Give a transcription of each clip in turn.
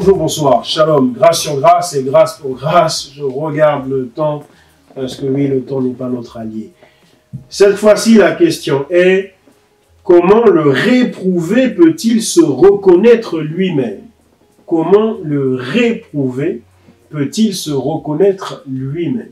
bonjour, bonsoir, shalom, grâce sur grâce et grâce pour grâce. Je regarde le temps, parce que oui, le temps n'est pas notre allié. Cette fois-ci, la question est, comment le réprouvé peut-il se reconnaître lui-même? Comment le réprouvé peut-il se reconnaître lui-même?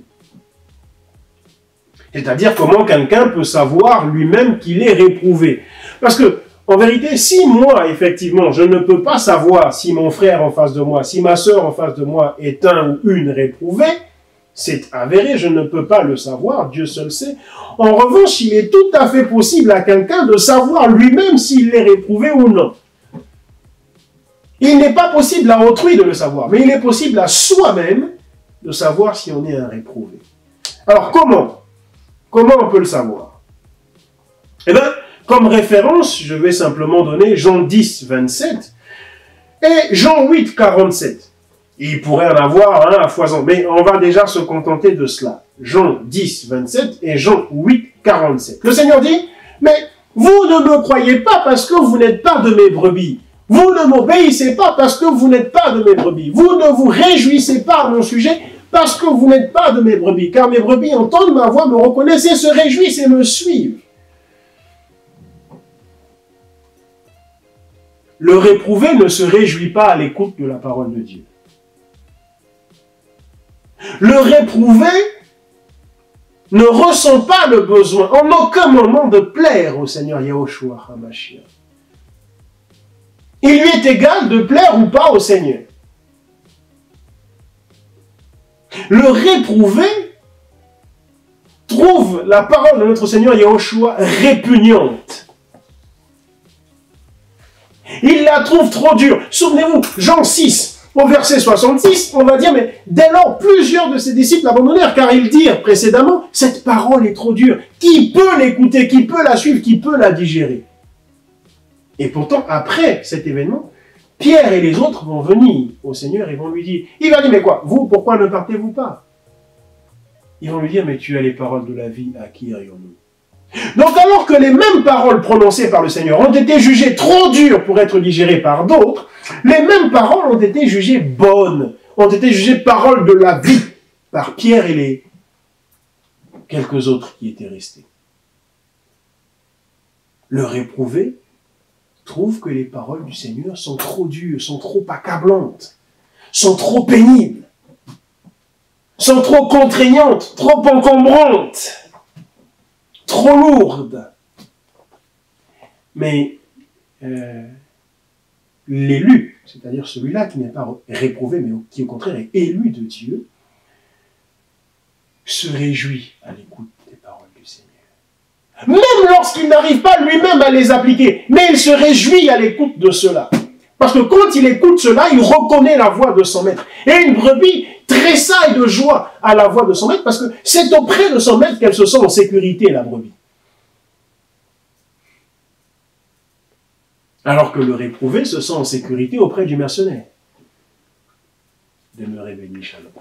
C'est-à-dire, comment quelqu'un peut savoir lui-même qu'il est réprouvé? Parce que, en vérité, si moi, effectivement, je ne peux pas savoir si mon frère en face de moi, si ma sœur en face de moi est un ou une réprouvée, c'est avéré, je ne peux pas le savoir, Dieu seul sait. En revanche, il est tout à fait possible à quelqu'un de savoir lui-même s'il est réprouvé ou non. Il n'est pas possible à autrui de le savoir, mais il est possible à soi-même de savoir si on est un réprouvé. Alors, comment? Comment on peut le savoir? Eh bien, comme référence, je vais simplement donner Jean 10, 27 et Jean 8, 47. Il pourrait en avoir à foison, mais on va déjà se contenter de cela. Jean 10, 27 et Jean 8, 47. Le Seigneur dit, mais vous ne me croyez pas parce que vous n'êtes pas de mes brebis. Vous ne m'obéissez pas parce que vous n'êtes pas de mes brebis. Vous ne vous réjouissez pas à mon sujet parce que vous n'êtes pas de mes brebis. Car mes brebis entendent ma voix, me reconnaissent et se réjouissent et me suivent. Le réprouvé ne se réjouit pas à l'écoute de la parole de Dieu. Le réprouvé ne ressent pas le besoin en aucun moment de plaire au Seigneur Yahushua HaMashiach. Il lui est égal de plaire ou pas au Seigneur. Le réprouvé trouve la parole de notre Seigneur Yahushua répugnante. Il la trouve trop dure. Souvenez-vous, Jean 6, au verset 66, on va dire, mais dès lors, plusieurs de ses disciples l'abandonnèrent, car ils dirent précédemment, cette parole est trop dure. Qui peut l'écouter? Qui peut la suivre? Qui peut la digérer? Et pourtant, après cet événement, Pierre et les autres vont venir au Seigneur et vont lui dire, il va dire, mais quoi? Vous, pourquoi ne partez-vous pas? Ils vont lui dire, mais tu as les paroles de la vie, à qui irions-nous? Donc alors que les mêmes paroles prononcées par le Seigneur ont été jugées trop dures pour être digérées par d'autres, les mêmes paroles ont été jugées bonnes, ont été jugées paroles de la vie par Pierre et les quelques autres qui étaient restés. Le réprouvé trouve que les paroles du Seigneur sont trop dures, sont trop accablantes, sont trop pénibles, sont trop contraignantes, trop encombrantes, trop lourde. Mais l'élu, c'est-à-dire celui-là qui n'est pas réprouvé, mais qui au contraire est élu de Dieu, se réjouit à l'écoute des paroles du Seigneur. Même lorsqu'il n'arrive pas lui-même à les appliquer, mais il se réjouit à l'écoute de cela. Parce que quand il écoute cela, il reconnaît la voix de son maître. Et une brebis tressaille de joie à la voix de son maître, parce que c'est auprès de son maître qu'elle se sent en sécurité, la brebis. Alors que le réprouvé se sent en sécurité auprès du mercenaire. Demeurez bénis, shalom.